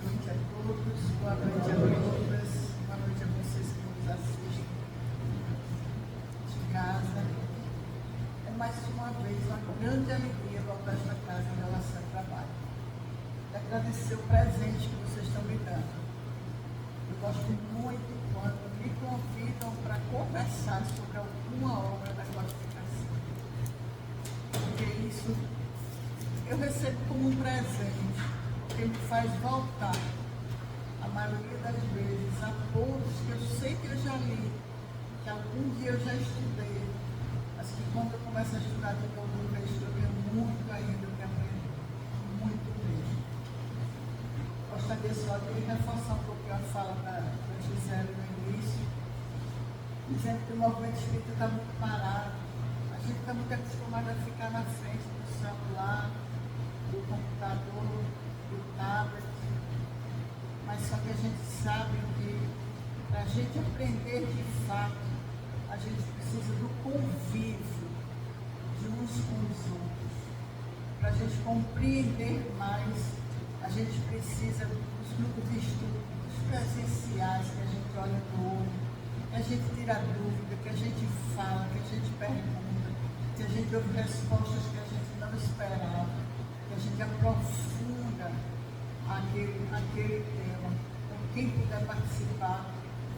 noite a todos, boa noite a todas, boa noite a vocês que nos assistem de casa. É mais uma vez uma grande alegria voltar a esta casa em relação ao trabalho. E agradecer o presente que vocês estão me dando. Eu gosto muito quando me convidam para conversar sobre alguma obra da codificação. Porque isso eu recebo como um presente, que me faz voltar, a maioria das vezes, a poucos que eu sei que eu já li, que algum dia eu já estudei, mas que quando eu começo a estudar de novo, eu vejo que eu tenho muito ainda que aprender, muito mesmo. Gostaria só de reforçar um pouquinho a fala da Gisele no início, dizendo que o movimento espírita está muito parado. A gente está muito acostumado a ficar na frente do celular, do computador, do tablet, mas só que a gente sabe que para a gente aprender de fato, a gente precisa do convívio de uns com os outros. Para a gente compreender mais, a gente precisa dos grupos de estudo, dos presenciais, que a gente olha no olho, que a gente tira dúvida, que a gente fala, que a gente pergunta, que a gente ouve respostas que a gente não esperava, que a gente aprofunda aquele tema. Então, quem puder participar,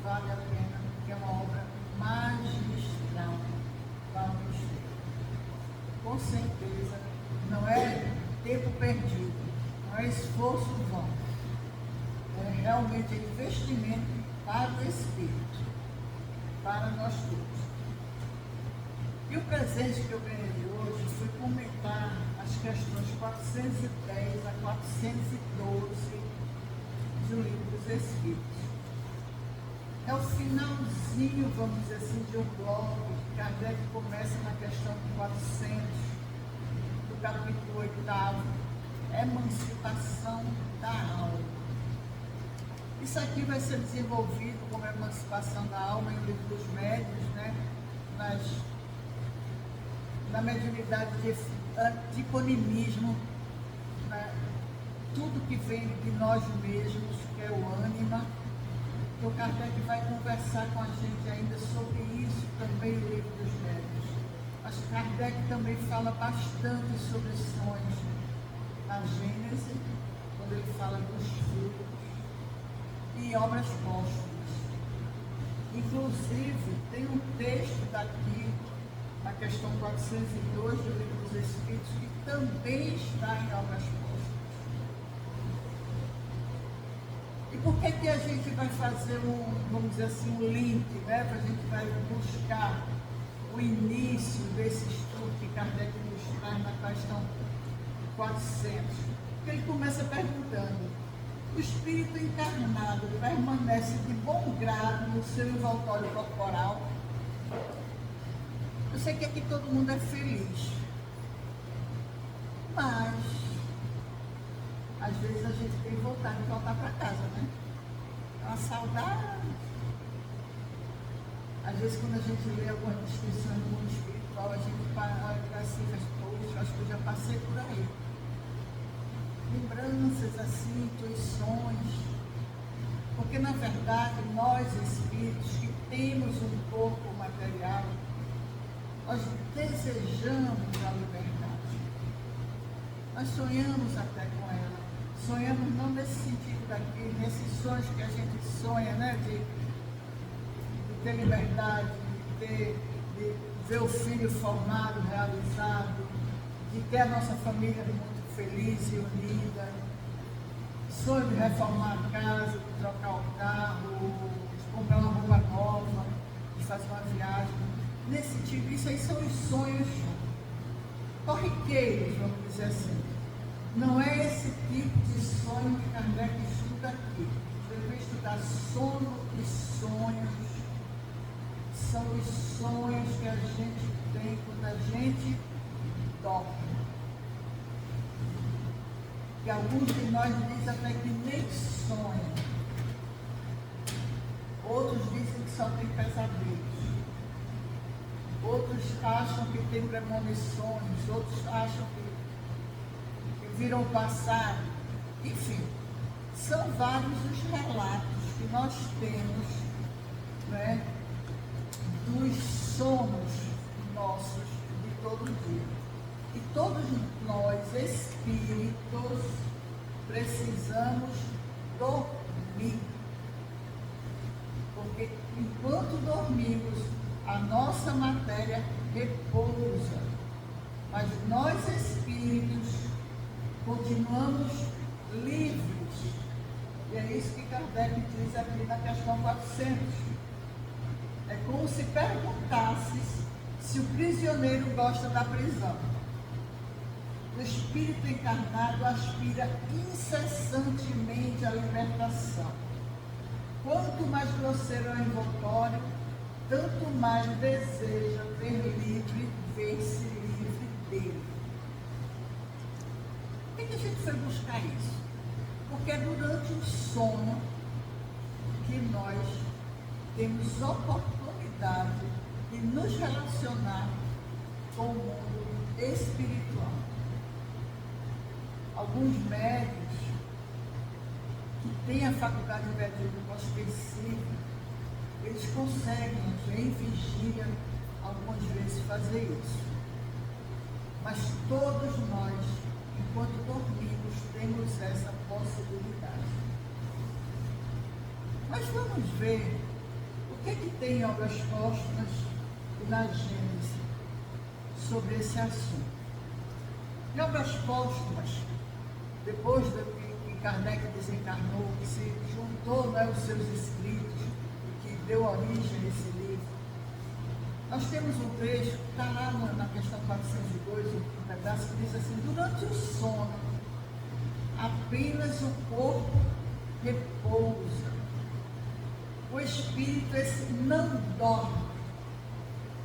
vale a pena, porque é uma obra magistral. Vamos ter. Com certeza, não é tempo perdido, não é esforço vão. É realmente investimento para o Espírito, para nós todos. E o presente que eu ganhei hoje foi comentar as questões 410 a 412 do Livro dos Espíritos. É o finalzinho, vamos dizer assim, de um bloco que Kardec começa na questão 400, do capítulo 8º, Emancipação da Alma. Isso aqui vai ser desenvolvido como emancipação da alma em Livro dos Médiuns, né? Na mediunidade de eponimismo, né? Tudo que vem de nós mesmos, que é o ânima. Então Kardec vai conversar com a gente ainda sobre isso também no Livro dos Médiuns. Mas Kardec também fala bastante sobre sonhos na Gênese, quando ele fala dos frutos e obras póstumas. Inclusive, tem um texto daqui, na questão 402 do Livro dos Espíritos, que também está em obras póstumas. E por que a gente vai fazer vamos dizer assim, um link, né? A gente vai buscar o início desse estudo que Kardec nos traz na questão 400. Porque ele começa perguntando: o espírito encarnado permanece de bom grado no seu envoltório corporal? Eu sei que aqui todo mundo é feliz, mas às vezes a gente tem vontade de voltar para casa, né? É uma saudade. Às vezes quando a gente lê algumas descrições do mundo espiritual, a gente olha assim, poxa, acho que eu já passei por aí. Lembranças assim, intuições, porque na verdade nós espíritos que temos um corpo material, nós desejamos a liberdade, nós sonhamos até com ela, sonhamos não nesse sentido daqui, nesses sonhos que a gente sonha, né, de ter liberdade, de ver o filho formado, realizado, de ter a nossa família muito feliz e unida, sonho de reformar a casa, de trocar o carro, de comprar uma roupa nova, de fazer uma viagem. Nesse tipo, isso aí são os sonhos corriqueiros, vamos dizer assim. Não é esse tipo de sonho que Kardec estuda aqui. Ele vai estudar sono e sonhos. São os sonhos que a gente tem quando a gente dorme. Que alguns de nós dizem até que nem sonham. Outros dizem que só tem pesadelos. Outros acham que tem premonições. Outros acham que viram o passado. Enfim, São vários os relatos que nós temos, né, dos sonos nossos de todo dia. E todos nós, espíritos, precisamos dormir. Porque enquanto dormimos, a nossa matéria repousa. Mas nós, espíritos, continuamos livres. E é isso que Kardec diz aqui na questão 400. É como se perguntasses se o prisioneiro gosta da prisão. O espírito encarnado aspira incessantemente à libertação. Quanto mais grosseiro é o envoltório, tanto mais deseja ver-se livre dele. Por que a gente foi buscar isso? Porque é durante o sono que nós temos oportunidade de nos relacionar com o mundo espiritual. Alguns médicos que têm a faculdade mediúnica ostensiva, eles conseguem, em vigília, algumas vezes fazer isso. Mas todos nós, enquanto dormimos, temos essa possibilidade. Mas vamos ver o que tem em Obras Póstumas e na Gênese sobre esse assunto. Em Obras Póstumas, depois que Kardec desencarnou, que se juntou, né, os seus escritos, que deu origem a esse livro, nós temos um trecho que está lá na questão 402, um pedaço que diz assim: durante o sono, apenas o corpo repousa. O espírito esse não dorme.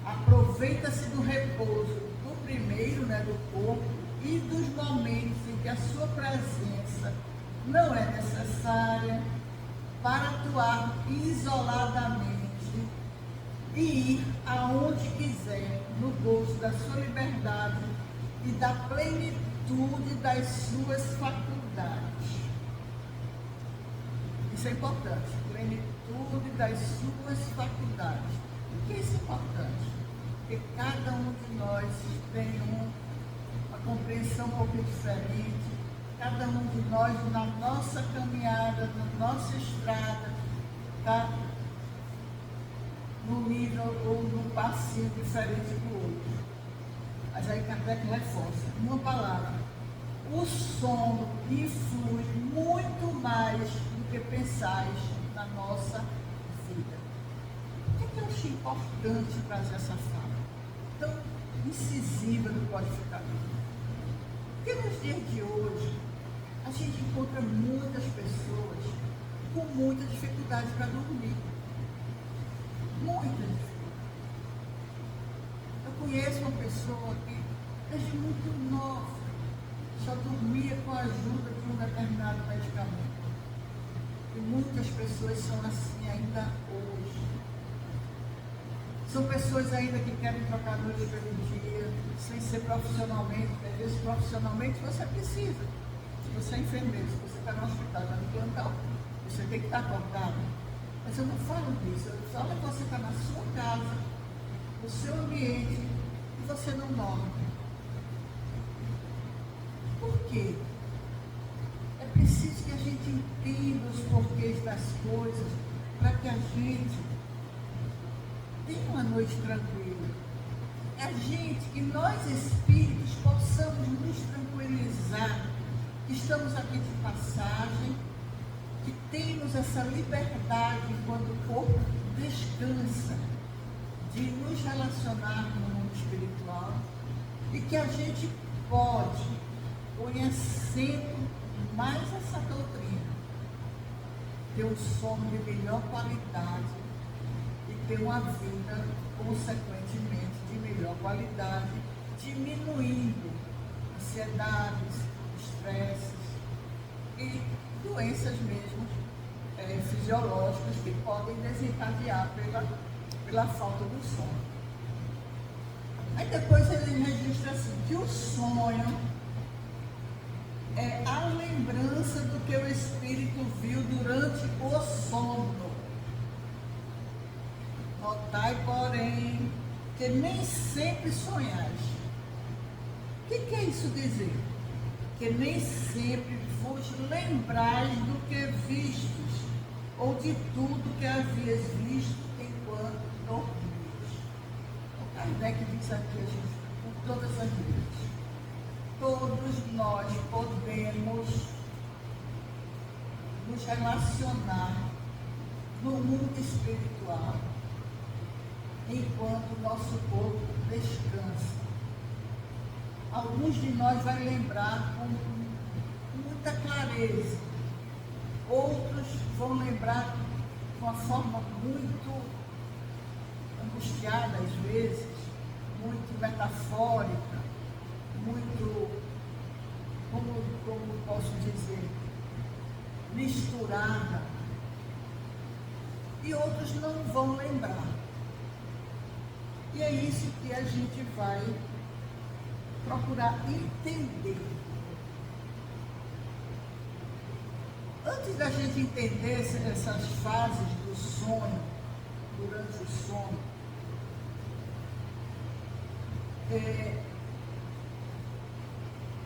Aproveita-se do repouso do primeiro, né, do corpo, e dos momentos em que a sua presença não é necessária para atuar isoladamente e ir aonde quiser, no gozo da sua liberdade e da plenitude das suas faculdades. Isso é importante, plenitude das suas faculdades. Por que isso é importante? Porque cada um de nós tem uma compreensão um pouco diferente, cada um de nós na nossa caminhada, na nossa estrada, está no nível ou no passinho diferente do outro. Mas aí Kardec reforça, uma palavra: o sono influi muito mais do que pensais na nossa vida. Por que eu achei importante trazer essa fala tão incisiva do codificador? Porque nos dias de hoje, a gente encontra muitas pessoas com muita dificuldade para dormir. Muita dificuldade. Eu conheço uma pessoa que, desde muito nova, só dormia com a ajuda de um determinado medicamento. E muitas pessoas são assim ainda hoje. São pessoas ainda que querem trocar noite pelo dia, sem ser profissionalmente. Às vezes, profissionalmente, você precisa. Se você é enfermeiro, se você está no hospital, está no plantão, você tem que estar acordado. Mas eu não falo disso. Eu falo que você está na sua casa, no seu ambiente, e você não dorme. Por quê? É preciso que a gente entenda os porquês das coisas, para que a gente tenha uma noite tranquila. É a gente, que nós espíritos possamos nos tranquilizar, que estamos aqui de passagem, que temos essa liberdade quando o corpo descansa, de nos relacionar no mundo espiritual, e que a gente pode, conhecendo mais essa doutrina, ter um sono de melhor qualidade e ter uma vida, consequentemente, de melhor qualidade, diminuindo ansiedades, estresses e doenças mesmo fisiológicas que podem desencadear pela falta do sono. Aí depois ele registra assim, que o sonho é a lembrança semelhança do que o Espírito viu durante o sono. Notai, porém, que nem sempre sonhais. O que é isso dizer? Que nem sempre vos lembrais do que vistes, ou de tudo que havias visto enquanto dormias. O Kardec diz aqui, a gente, por todas as vezes, todos nós podemos nos relacionar no mundo espiritual enquanto o nosso corpo descansa. Alguns de nós vai lembrar com muita clareza, outros vão lembrar de uma forma muito angustiada às vezes, muito metafórica, muito, como posso dizer, misturada. E outros não vão lembrar. E é isso que a gente vai procurar entender. Antes da gente entender essas fases do sonho, durante o sono,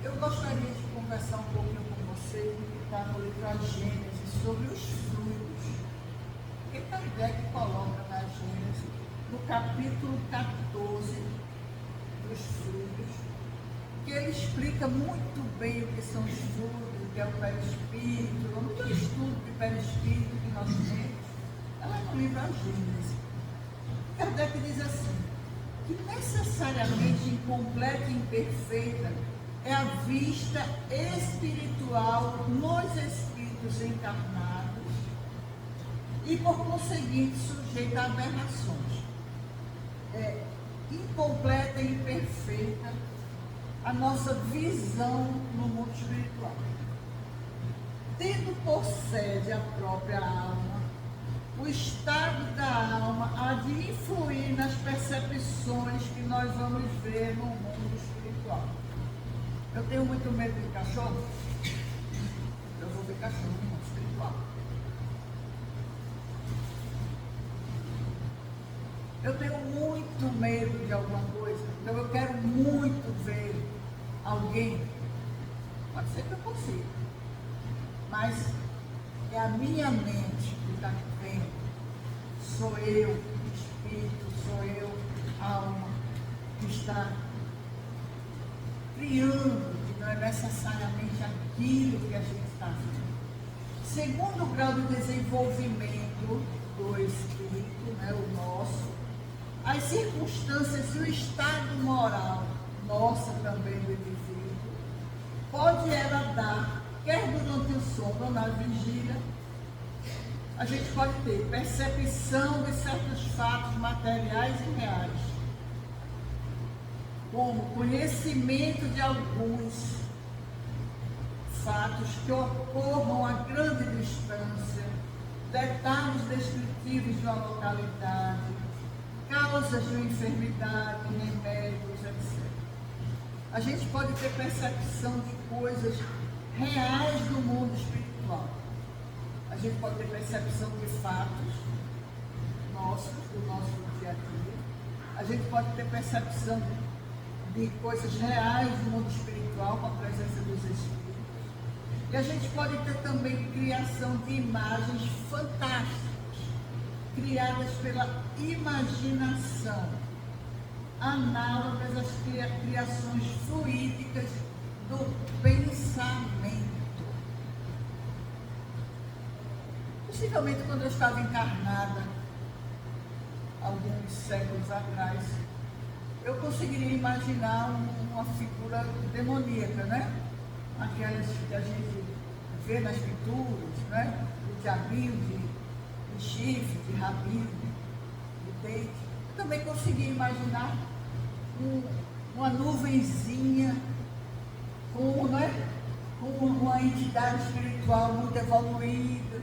eu gostaria de conversar um pouquinho com você, que está no livro A Gênese, sobre os fluidos. Que Kardec coloca na Gênese, no capítulo 14 dos fluidos, que ele explica muito bem o que são os fluidos, o que é o perispírito, todo estudo de perispírito que nós temos, ela é no livro A Gênese. Kardec diz assim, que necessariamente incompleta e imperfeita é a vista espiritual nos espíritos encarnados e, por conseguinte, sujeita a aberrações. É incompleta e imperfeita a nossa visão no mundo espiritual. Tendo por sede a própria alma, o estado da alma há de influir nas percepções que nós vamos ver no mundo espiritual. Eu tenho muito medo de cachorro, eu vou ver cachorro no mundo espiritual. Eu tenho muito medo de alguma coisa, então eu quero muito ver alguém. Pode ser que eu consiga, mas é a minha mente que está vendo. Sou eu, espírito, sou eu, alma, que está criando, que não é necessariamente aquilo que a gente está vendo. Segundo o grau de desenvolvimento do espírito, né, o nosso, as circunstâncias e o estado moral, nossa também do indivíduo, pode ela dar, quer durante o sono ou na vigília, a gente pode ter percepção de certos fatos materiais e reais, como conhecimento de alguns fatos que ocorram a grande distância, detalhes descritivos de uma localidade, causas de uma enfermidade, remédios, etc. A gente pode ter percepção de coisas reais do mundo espiritual. A gente pode ter percepção de fatos nossos, do nosso dia a dia. A gente pode ter percepção de coisas reais do mundo espiritual com a presença dos espíritos. E a gente pode ter também criação de imagens fantásticas, criadas pela imaginação, análogas às criações fluídicas do pensamento. Possivelmente, quando eu estava encarnada, alguns séculos atrás, eu conseguiria imaginar uma figura demoníaca, né? Aquelas que a gente vê nas pinturas, né? O diabinho de chifre, de rabinho, de dente. Eu também conseguia imaginar uma nuvenzinha com, né? Com uma entidade espiritual muito evoluída,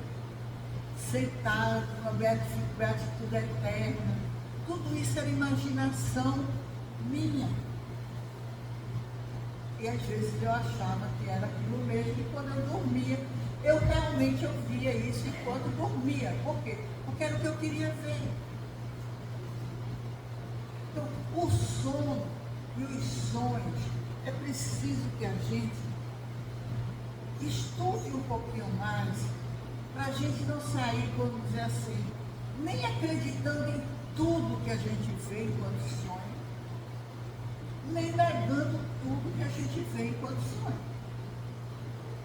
sentado, uma beatitude eterna. Tudo isso era imaginação minha. E às vezes eu achava que era aquilo mesmo, e quando eu dormia, eu realmente ouvia isso enquanto dormia. Por quê? Porque era o que eu queria ver. Então, o sono e os sonhos, é preciso que a gente estude um pouquinho mais, para a gente não sair, vamos dizer assim, nem acreditando em tudo que a gente vê enquanto sonha, nem negando tudo que a gente vê enquanto sonha.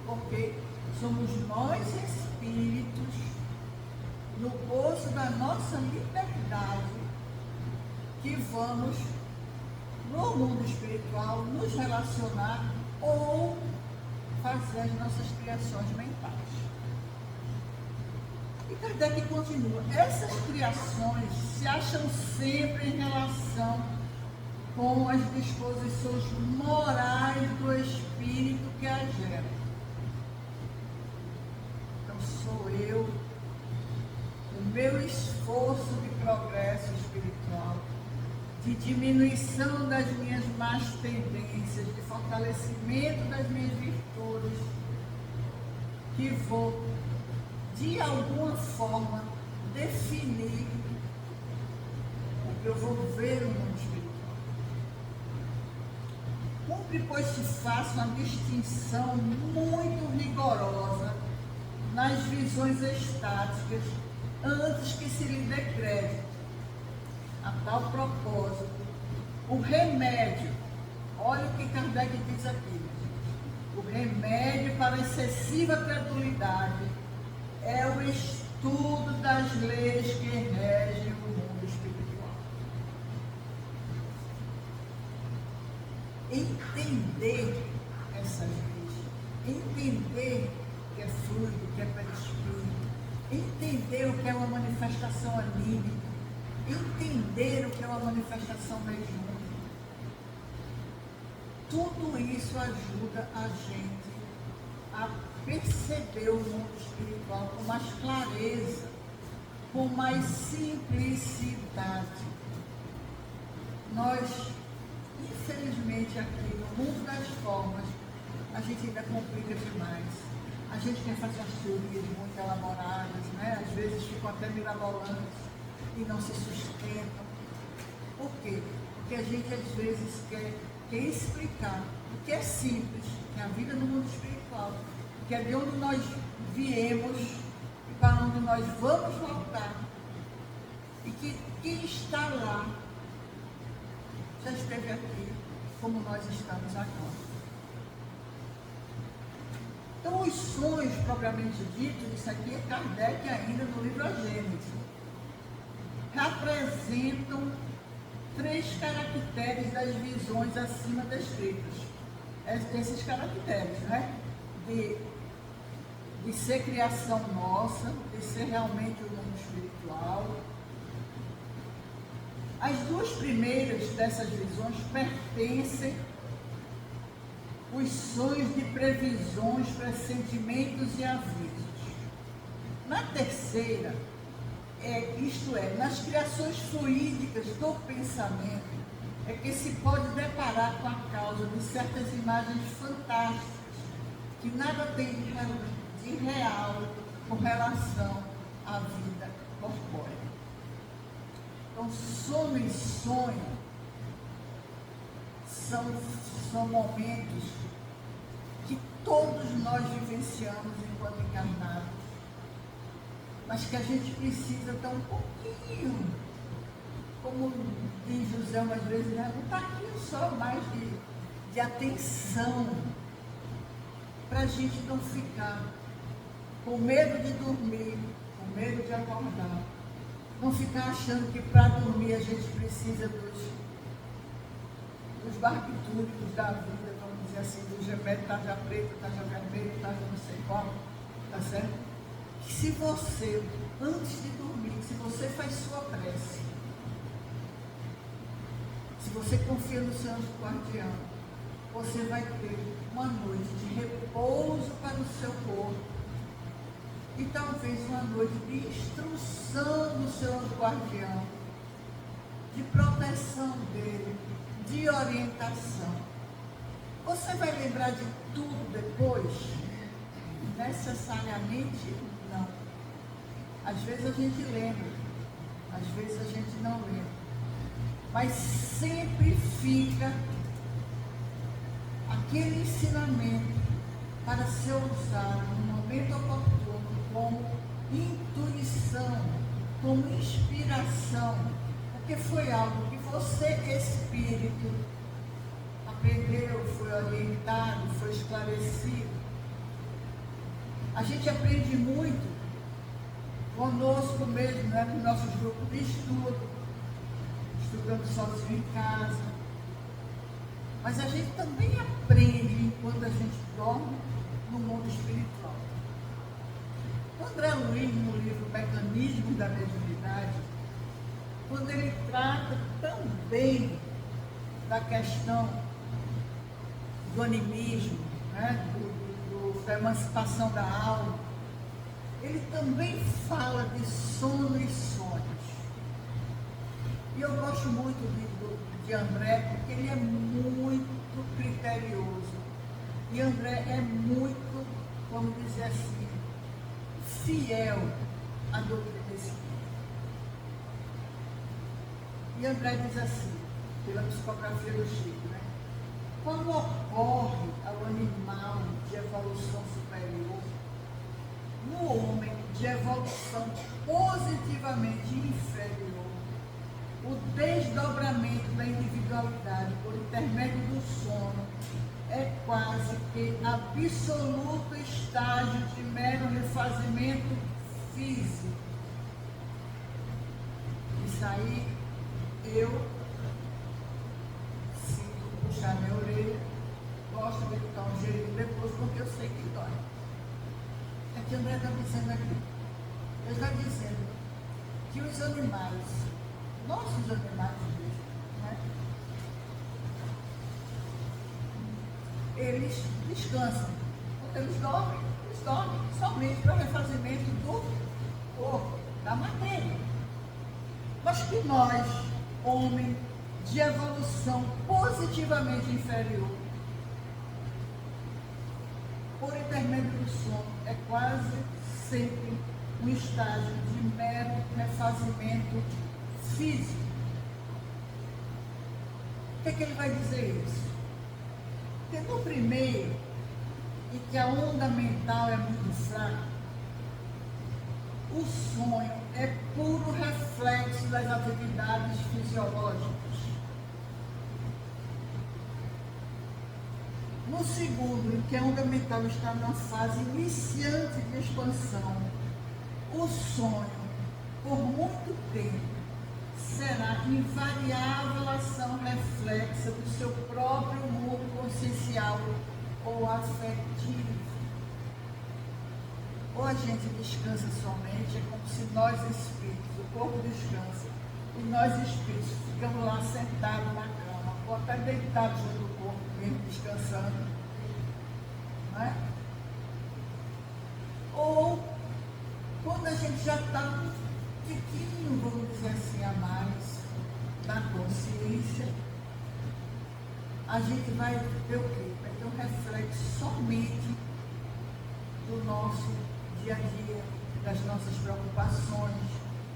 Porque somos nós espíritos, no gozo da nossa liberdade, que vamos, no mundo espiritual, nos relacionar ou fazer as nossas criações mentais. E Kardec continua, essas criações se acham sempre em relação com as disposições morais do espírito que as gera. Então sou eu, o meu esforço de progresso espiritual, de diminuição das minhas más tendências, de fortalecimento das minhas virtudes, que vou, de alguma forma, definir o que eu vou ver no mundo espiritual. Cumpre, pois, se faça uma distinção muito rigorosa nas visões estáticas antes que se lhe dê crédito. A tal propósito, o remédio, olha o que Kardec diz aqui, o remédio para a excessiva credulidade é o estudo das leis que regem o mundo espiritual. Entender essas leis, entender que é fluido, que é perispírito, entender o que é uma manifestação anímica, entender o que é uma manifestação mediúnica. Tudo isso ajuda a gente a perceber o mundo espiritual com mais clareza, com mais simplicidade. Nós, infelizmente, aqui no mundo das formas, a gente ainda complica demais. A gente quer fazer as teorias muito elaboradas, né? Às vezes ficam até mirabolantes e não se sustentam. Por quê? Porque a gente às vezes quer explicar o que é simples, que é a vida no mundo espiritual, que é de onde nós viemos e para onde nós vamos voltar. E que quem está lá já esteve aqui, como nós estamos agora. Então, os sonhos propriamente ditos, isso aqui é Kardec ainda no livro A Gênese, representam 3 caracteres das visões acima descritas. Esses caracteres, né? De ser criação nossa, de ser realmente o mundo espiritual. As 2 primeiras dessas visões pertencem os sonhos de previsões, pressentimentos e avisos. Na terceira, isto é, nas criações fluídicas do pensamento, é que se pode deparar com a causa de certas imagens fantásticas, que nada tem de real com relação à vida corpórea. Então, sono e sonho são momentos que todos nós vivenciamos enquanto encarnados, mas que a gente precisa dar um pouquinho, como diz José umas vezes, né? Um pouquinho só mais de atenção, para a gente não ficar com medo de dormir, com medo de acordar, não ficar achando que para dormir a gente precisa dos barbitúricos da vida, vamos dizer assim, do remédio tarja preta, tarja vermelha, tarja não sei qual, tá certo? Que se você, antes de dormir, se você faz sua prece, se você confia no seu anjo guardião, você vai ter uma noite de repouso para o seu corpo e talvez uma noite de instrução do seu anjo guardião, de proteção dele, de orientação. Você vai lembrar de tudo depois? Necessariamente não. Às vezes a gente lembra, às vezes a gente não lembra. Mas sempre fica aquele ensinamento para ser usado no momento oportuno como intuição, como inspiração, porque foi algo que você, espírito, aprendeu, foi orientado, foi esclarecido. A gente aprende muito conosco mesmo, né, nos nossos grupos de estudo, estudando sozinho em casa. Mas a gente também aprende enquanto a gente dorme no mundo espiritual. André Luiz, no livro Mecanismos da Mediunidade, quando ele trata também da questão do animismo, né, da emancipação da alma, ele também fala de sono e sonhos. E eu gosto muito de André, porque ele é muito criterioso. E André é muito, vamos dizer assim, fiel à doutrina espírita. E André diz assim, pela psicografia do Chico, né? Quando ocorre ao animal de evolução superior, no homem de evolução positivamente inferior, o desdobramento da individualidade por intermédio do sono é quase que absoluto estágio de mero refazimento físico. Isso aí eu sinto puxar minha orelha, gosto de ficar um jeitinho depois, porque eu sei que dói. É que o André está dizendo aqui. Ele está dizendo que os animais, nossos animais mesmo, né, eles descansam. Quando eles dormem somente para o refazimento do corpo, da matéria. Mas que nós, homem de evolução positivamente inferior, por intermédio do sono, é quase sempre um estágio de mero refazimento físico. O que é que ele vai dizer isso? Porque no primeiro, em que a onda mental é muito fraca, o sonho é puro reflexo das atividades fisiológicas. No segundo, em que a onda mental está na fase iniciante de expansão, o sonho, por muito tempo, será invariável ação reflexa do seu próprio mundo consciencial ou afetivo. Ou a gente descansa somente, é como se nós espíritos, o corpo descansa, e nós espíritos ficamos lá sentados na cama, ou até deitados junto do corpo mesmo, descansando. Não é? Ou quando a gente já está um tiquinho, vamos dizer assim, a mais na consciência, a gente vai ter o quê? Vai ter um reflexo somente do nosso dia a dia, das nossas preocupações,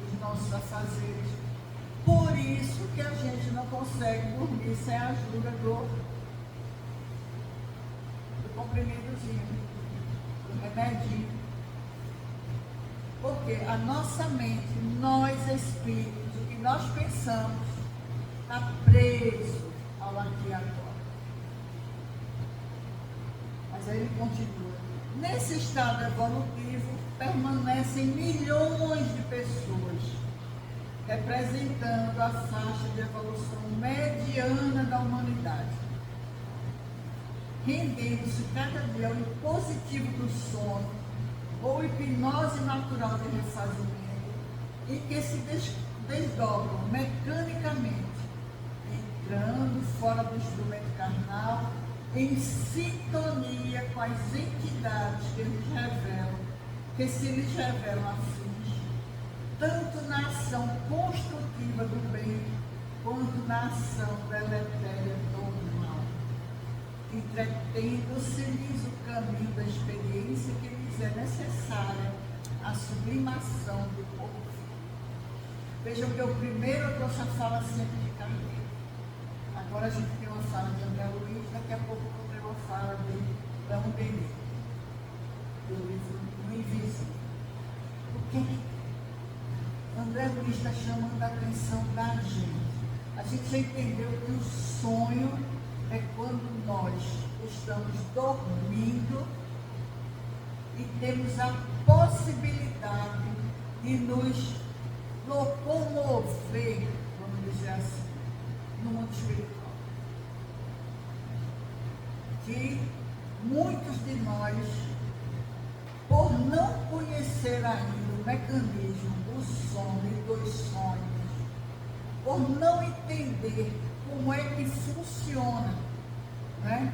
dos nossos afazeres. Por isso que a gente não consegue dormir sem a ajuda do comprimidozinho, do remedinho. Porque a nossa mente, nós espíritos, o que nós pensamos, está preso ao aqui e agora. Mas aí ele continua. Nesse estado evolutivo, permanecem milhões de pessoas, representando a faixa de evolução mediana da humanidade, rendendo-se cada dia ao impositivo do sono, ou hipnose natural de refazimento, em que se desdobram mecanicamente, entrando fora do instrumento carnal, em sintonia com as entidades que se lhes revelam afins, tanto na ação construtiva do bem, quanto na ação deletéria do mal. entretendo-se-lhes o caminho da experiência que lhes é necessária a sublimação do corpo. Vejam que o primeiro eu trouxe a fala sempre de Carneiro. Agora a gente tem uma fala de André Luiz, daqui a pouco eu vou ter uma fala de Leon Denis, do livro do Invisível. O que André Luiz está chamando a atenção da gente? A gente já entendeu que o sonho é quando nós estamos dormindo e temos a possibilidade de nos locomover, vamos dizer assim, no mundo espiritual. Que muitos de nós, por não conhecer ainda o mecanismo do sono e dos sonhos, por não entender como é que funciona, né,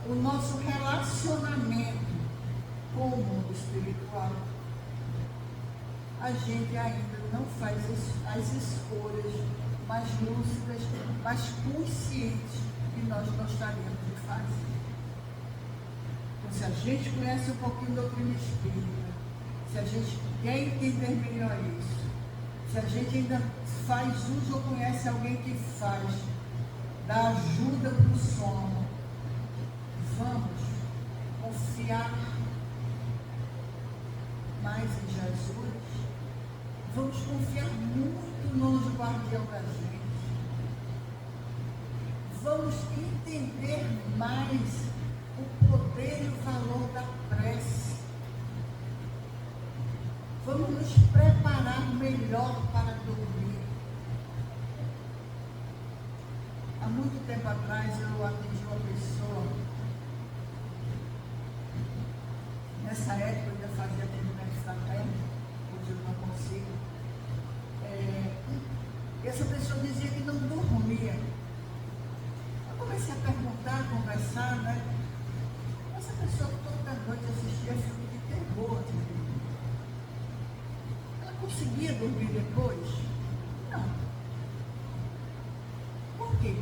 o nosso relacionamento com o mundo espiritual, a gente ainda não faz as escolhas mais lúcidas, mais conscientes que nós gostaríamos de fazer. Então, se a gente conhece um pouquinho da doutrina espírita, se a gente quer entender melhor isso, se a gente ainda faz uso ou conhece alguém que faz da ajuda para o sono, vamos confiar mais em Jesus, vamos confiar muito no anjo guardião da gente, vamos entender mais o poder e o valor da prece, vamos nos preparar melhor para dormir. Há muito tempo atrás eu atendi uma pessoa, nessa época eu ainda fazia atendimento fraterno, hoje eu não consigo. E essa pessoa dizia que não dormia. Eu comecei a perguntar, a conversar, né? Essa pessoa toda noite assistia filme de terror. Ela conseguia dormir depois? Não. Por quê?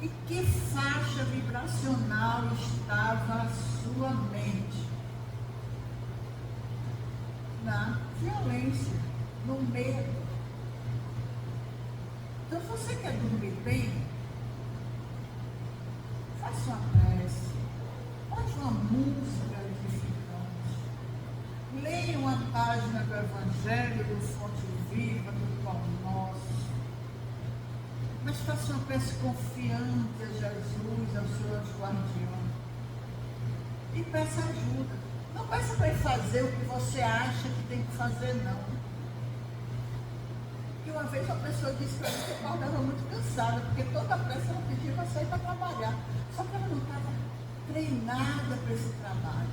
Em que faixa vibracional estava a sua mente? Na violência, no medo. Então, se você quer dormir bem, faça uma prece, bote uma música edificante, leia uma página do Evangelho, do Fonte Viva, do Pão Nosso, mas faça uma prece confiante a Jesus, ao seu anjo guardião, e peça ajuda. Não peça para ele fazer o que você acha que tem que fazer, não. E uma vez uma pessoa disse para mim que eu estava muito cansada, porque toda a pressa ela pedia para sair para trabalhar. Só que ela não estava treinada para esse trabalho.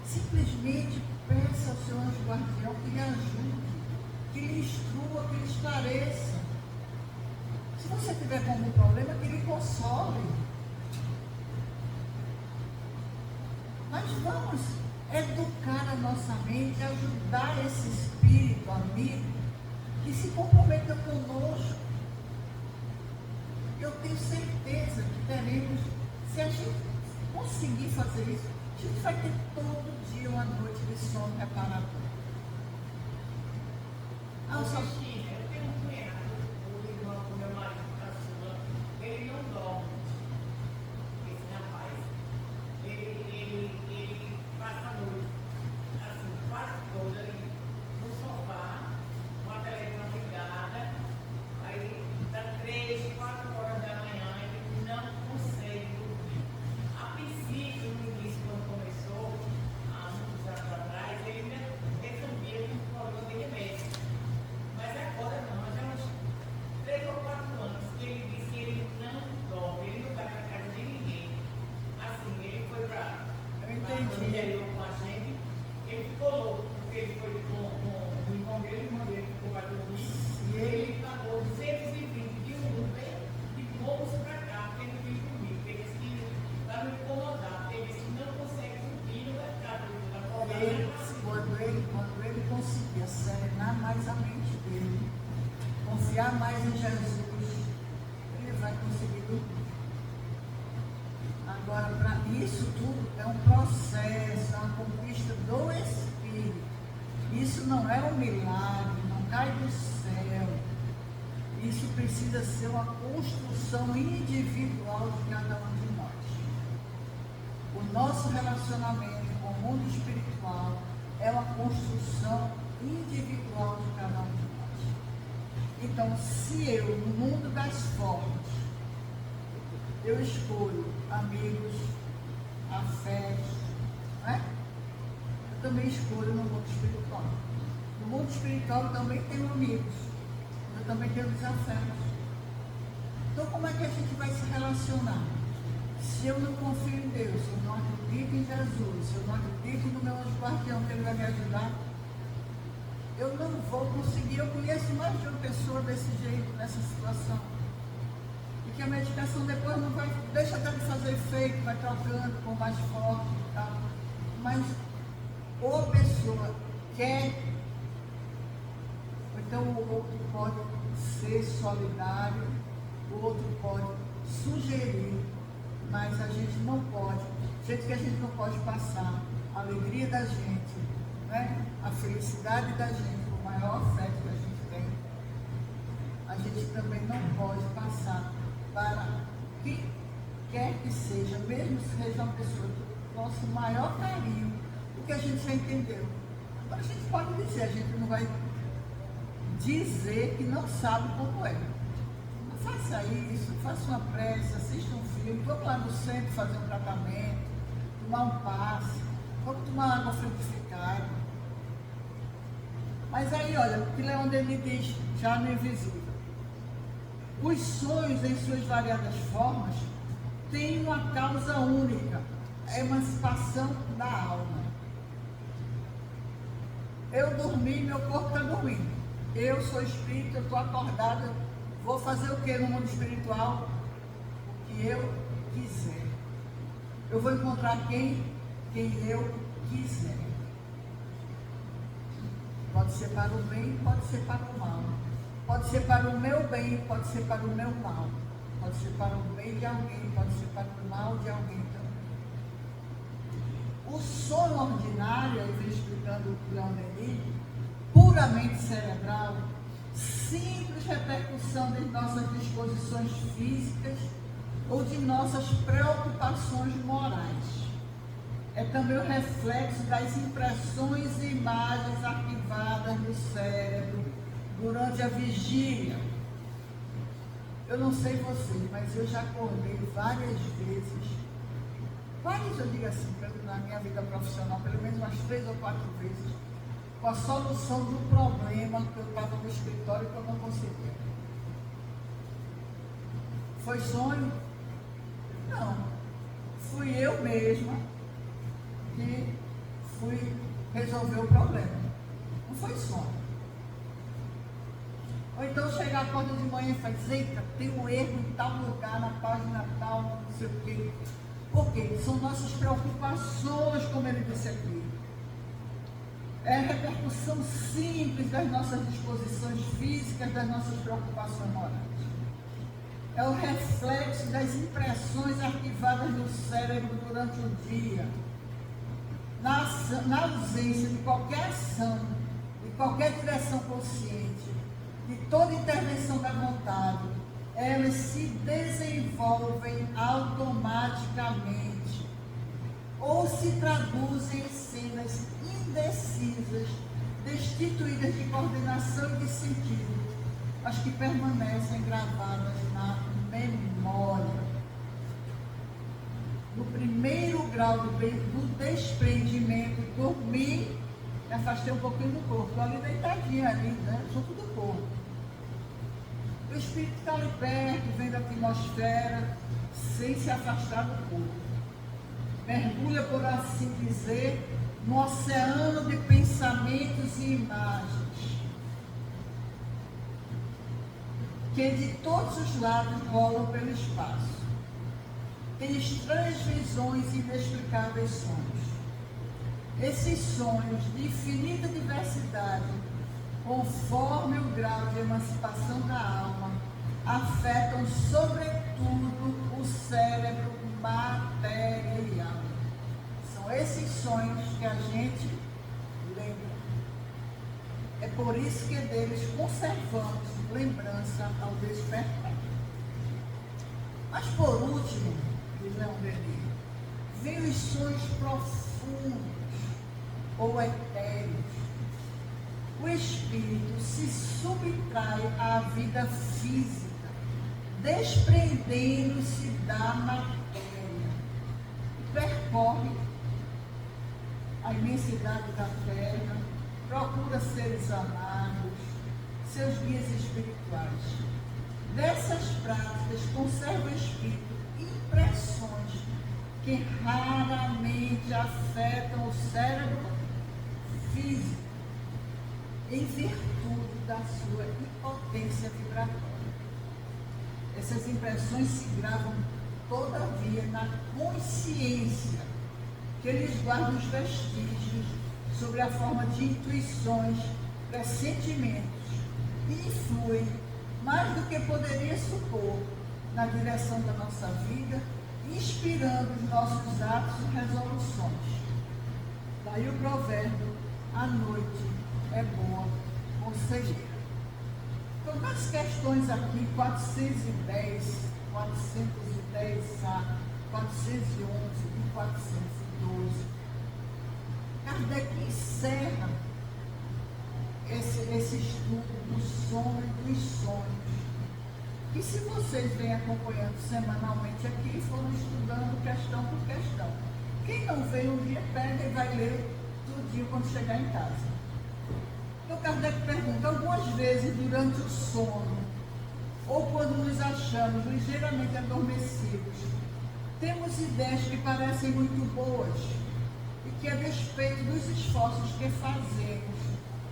Simplesmente peça ao seu anjo guardião que lhe ajude, que lhe instrua, que lhe esclareça. Se você tiver com algum problema, que lhe console. Nós vamos educar a nossa mente, ajudar esse espírito amigo que se comprometa conosco. Eu tenho certeza que teremos, se a gente conseguir fazer isso, a gente vai ter todo dia uma noite de sono reparador. Eu tenho um cunhado, o irmão do meu marido, caçula, ele não dorme. Esse rapaz, ele passa a noite, assim, quase toda, no sofá, com a televisão ligada, aí dá 3, 4 horas da manhã, ele não consegue dormir. A princípio, no início, quando começou, há muitos anos atrás, ele ainda resolvia com o problema de remédio. Mas agora não, já há uns 3 ou 4 anos que ele disse que ele não dorme, ele não vai para casa de ninguém. Assim, ele foi para o interior com a gente, ele ficou louco, porque ele foi com o irmão dele ficou para dormir, e ele pagou 220 de um Uber de Morros para cá, porque ele veio comigo, porque ele disse que vai me incomodar, porque ele disse que não consegue subir no mercado, Quando ele conseguir serenar mais a mente dele, confiar mais em Jesus, ele vai conseguir dormir. é um processo, é uma conquista do Espírito. Isso não é um milagre, não cai do céu. Isso precisa ser uma construção individual de cada um de nós. O nosso relacionamento com o mundo espiritual é uma construção individual de cada um de nós. Então, se eu, no mundo das formas, eu escolho amigos, afetos, né? Eu também escolho no mundo espiritual. No mundo espiritual eu também tenho amigos, eu também tenho desafetos. Então, como é que a gente vai se relacionar? Se eu não confio em Deus, se eu não acredito em Jesus, se eu não acredito no meu anjo guardião que Ele vai me ajudar, eu não vou conseguir. Eu conheço mais de uma pessoa desse jeito, nessa situação. E que a medicação depois não vai, deixa até de fazer efeito, vai trocando com mais forte e tal. Mas ou a pessoa quer, ou então o outro pode ser solidário, o outro pode sugerir, mas a gente não pode, do jeito que a gente não pode passar a alegria da gente, né? A felicidade da gente, o maior afeto que a gente tem, a gente também não pode passar para quem quer que seja, mesmo que seja uma pessoa do nosso maior carinho, porque a gente já entendeu. Agora a gente pode dizer, a gente não vai dizer que não sabe como é. Não faça isso, faça uma prece, assista um filme, vamos lá no centro fazer um tratamento, tomar um passe, vamos tomar água frutificada. Mas aí, olha, o que Leon Denis diz, já no invisível. Os sonhos, em suas variadas formas, têm uma causa única, a emancipação da alma. Eu dormi, meu corpo está dormindo. Eu sou espírito, eu estou acordada, vou fazer o que no mundo espiritual? O que eu quiser. Eu vou encontrar quem eu quiser. Pode ser para o bem, pode ser para o mal. Pode ser para o meu bem, pode ser para o meu mal. Pode ser para o bem de alguém, pode ser para o mal de alguém também. O sono ordinário, eu vim explicando o Leon Denis, puramente cerebral, simples repercussão de nossas disposições físicas ou de nossas preocupações morais. É também o reflexo das impressões e imagens arquivadas no cérebro durante a vigília. Eu não sei vocês, mas eu já acordei várias vezes, eu digo assim, na minha vida profissional, pelo menos umas 3 ou 4 vezes, com a solução do problema que eu estava no escritório que eu não conseguia. Foi sonho? Não. Fui eu mesma que fui resolver o problema. Não foi sonho. Ou então chegar a porta de manhã e falar, eita, tem um erro em tal lugar, na página tal, não sei o quê. Por quê? São nossas preocupações, como ele disse aqui. É a repercussão simples das nossas disposições físicas, das nossas preocupações morais. É o reflexo das impressões arquivadas no cérebro durante o dia. Na ausência de qualquer ação, de qualquer direção consciente, de toda intervenção da vontade, elas se desenvolvem automaticamente ou se traduzem em cenas indecisas, destituídas de coordenação e de sentido, mas que permanecem gravadas na memória. No primeiro grau do desprendimento, dormi, me afastei um pouquinho do corpo, estou ali deitadinha ali, né, junto do corpo. O espírito está ali perto, vem da atmosfera, sem se afastar do corpo. Mergulha, por assim dizer, no oceano de pensamentos e imagens, que de todos os lados rolam pelo espaço. Tem estranhas visões e inexplicáveis sonhos. Esses sonhos de infinita diversidade, conforme o grau de emancipação da alma, afetam sobretudo o cérebro material. São esses sonhos que a gente lembra. É por isso que deles conservamos lembrança ao despertar. Mas por último, diz Leon Denis, vem os sonhos profundos ou etéreos. O espírito se subtrai à vida física, desprendendo-se da matéria, percorre a imensidade da terra, procura seres amados, seus guias espirituais. Dessas práticas conserva o espírito impressões que raramente afetam o cérebro físico, em virtude da sua impotência vibratória. Essas impressões se gravam, todavia, na consciência, que eles guardam os vestígios sobre a forma de intuições, pressentimentos, e influem, mais do que poderia supor, na direção da nossa vida, inspirando os nossos atos e resoluções. Daí o provérbio, a noite é boa conselheira. Então, nas questões aqui, 410, 410A, 411 e 412, Kardec encerra esse estudo do sono e dos sonhos. E se vocês vêm acompanhando semanalmente aqui, foram estudando questão por questão. Quem não veio um dia, pega e vai ler tudinho quando chegar em casa. Então, Kardec pergunta, algumas vezes durante o sono, ou quando nos achamos ligeiramente adormecidos, temos ideias que parecem muito boas e que, a despeito dos esforços que fazemos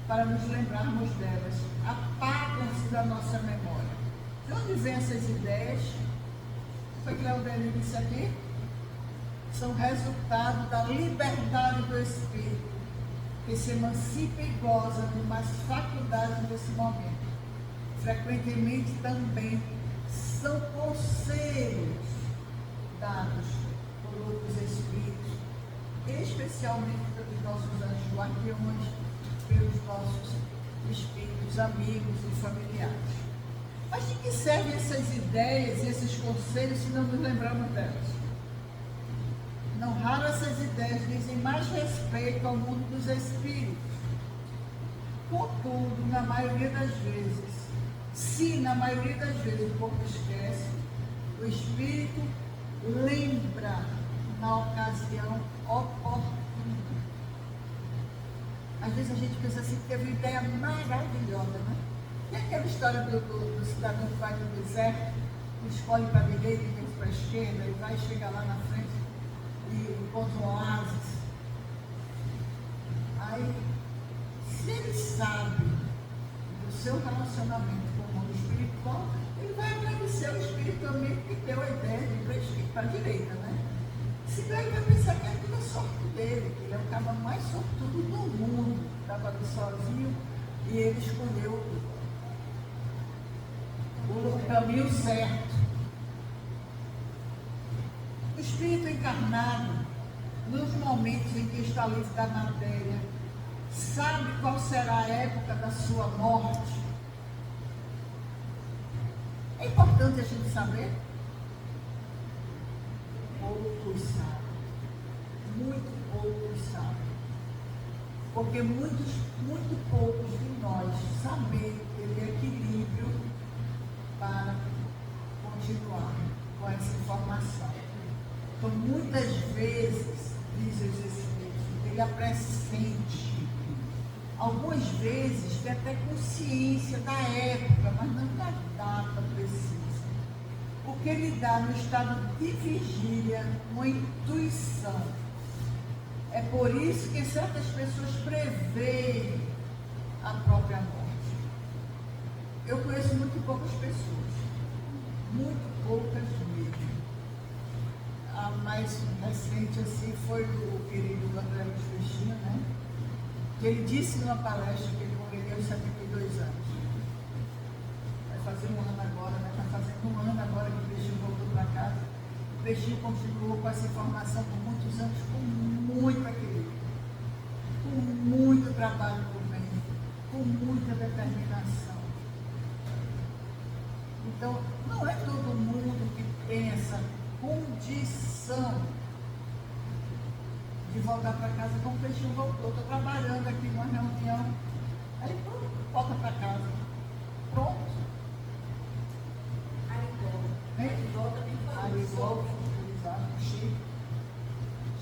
para nos lembrarmos delas, apagam-se da nossa memória. De onde vêm essas ideias? Foi que Leon Denis disse aqui? São resultado da liberdade do espírito, que se emancipa e goza de mais faculdades nesse momento. Frequentemente também são conselhos dados por outros espíritos, especialmente pelos nossos anjos guardiões, pelos nossos espíritos amigos e familiares. Mas de que servem essas ideias e esses conselhos se não nos lembramos delas? Não raro essas ideias dizem mais respeito ao mundo dos espíritos. Contudo, na maioria das vezes, se na maioria das vezes o corpo esquece, o espírito lembra na ocasião oportuna. Às vezes a gente pensa assim, teve uma ideia maravilhosa, né? Tem aquela história do cidadão que vai no deserto, escolhe para a direita e para a esquerda, e vai chegar lá na frente e encontra um oásis. Aí, se ele sabe do seu relacionamento com o mundo espiritual, ele vai agradecer ao espírito amigo que deu a ideia de ir para a esquerda, para a direita, né? Senão ele vai pensar que aquilo é sorte dele, que ele é o cara mais sortudo do mundo, estava ali sozinho e ele escolheu o caminho certo. O espírito encarnado, nos momentos em que está livre da matéria, sabe qual será a época da sua morte. É importante a gente saber? Poucos sabem. Muito poucos sabem. Porque muito poucos de nós sabem ter equilíbrio para continuar com essa informação. Então, muitas vezes, dizem os espíritos, ele a pressente. Algumas vezes tem até consciência da época, mas não da data precisa. O que ele dá no estado de vigília, uma intuição. É por isso que certas pessoas preveem a própria morte. Eu conheço muito poucas pessoas, muito poucas mesmo. A mais recente assim foi o querido André Luiz Cristina, né? Que ele disse numa palestra que ele morreu aos 72 anos. Vai fazer um ano agora, né? Está fazendo um ano agora que o Cristina voltou para casa. O Peixinho continuou com essa informação por muitos anos, com muito equilíbrio, com muito trabalho por bem, com muita determinação. Então, não é todo mundo que tem essa condição de voltar para casa como o Peixinho voltou. Estou trabalhando aqui numa reunião, aí pronto, volta para casa. Pronto. Arigol também falou. Arigol, exato,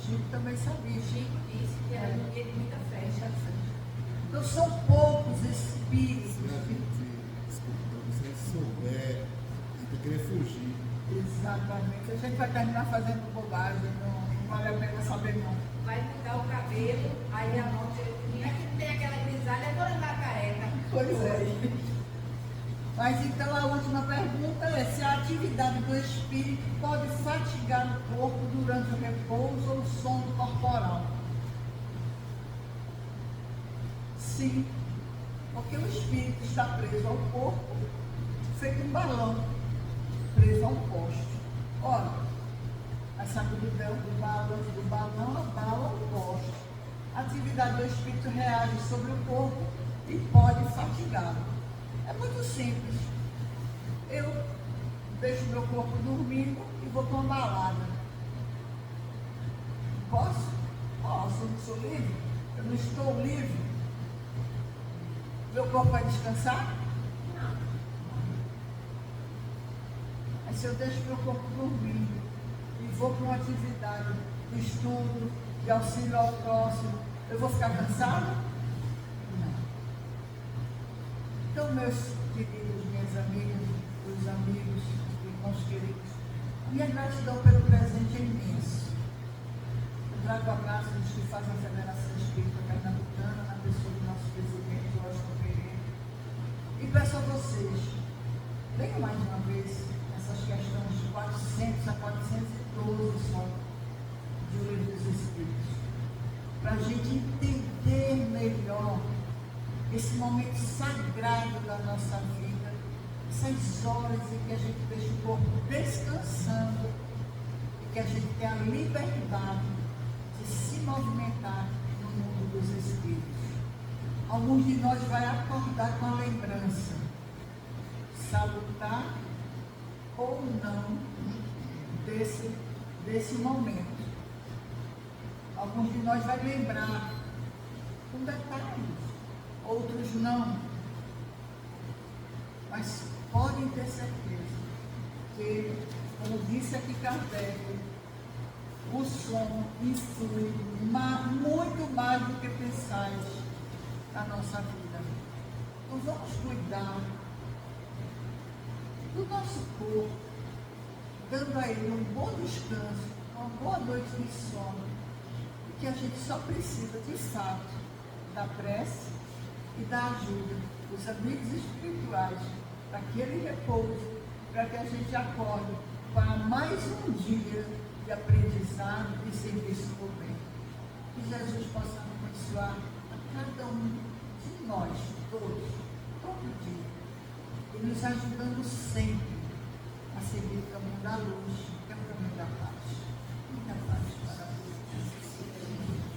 Chico também sabia. Chico disse que era um dia de muita festa. Então são poucos espíritos. Se você souber, você querer fugir. Exatamente. A gente vai terminar fazendo bobagem, não vale a pena saber não. Vai mudar o cabelo, aí a mão tinha que ter aquela grisalha, vou levar careca. Pois é. Mas então a última pergunta é se a atividade do espírito pode fatigar o corpo durante o repouso ou o sono corporal. Sim, porque o espírito está preso ao corpo, feito um balão, preso a um poste. Ora, a sacudidão do balão abala o poste. A atividade do espírito reage sobre o corpo e pode fatigá-lo. É muito simples. Eu deixo meu corpo dormindo e vou para uma balada. Posso? Posso, eu não sou livre. Eu não estou livre. Meu corpo vai descansar? Não. Mas se eu deixo meu corpo dormindo e vou para uma atividade de estudo, de auxílio ao próximo, eu vou ficar cansado? Então, meus queridos, minhas amigas, os amigos, irmãos queridos, minha gratidão pelo presente é imenso. Eu trago abraços dos que fazem a Federação Espírita Pernambucana, na pessoa do nosso presidente, Washington Pereira. E peço a vocês, leiam mais uma vez essas questões de 400 a 412 só de O Livro dos Espíritos, para a gente entender melhor esse momento sagrado da nossa vida, essas horas em que a gente deixa o corpo descansando e que a gente tem a liberdade de se movimentar no mundo dos espíritos. Alguns de nós vai acordar com a lembrança, salutar ou não desse momento. Alguns de nós vai lembrar com detalhes, outros não. Mas podem ter certeza que, como disse aqui Kardec, o sono influi muito mais do que pensais na nossa vida. Então vamos cuidar do nosso corpo, dando a ele um bom descanso, uma boa noite de sono, e que a gente só precisa, de fato, da prece e da ajuda dos amigos espirituais, para que ele repouse, para que a gente acorde para mais um dia de aprendizado e serviço por bem. Que Jesus possa abençoar a cada um de nós, todos, todo dia, e nos ajudando sempre a seguir o caminho da luz, que é o caminho da paz. Muita paz para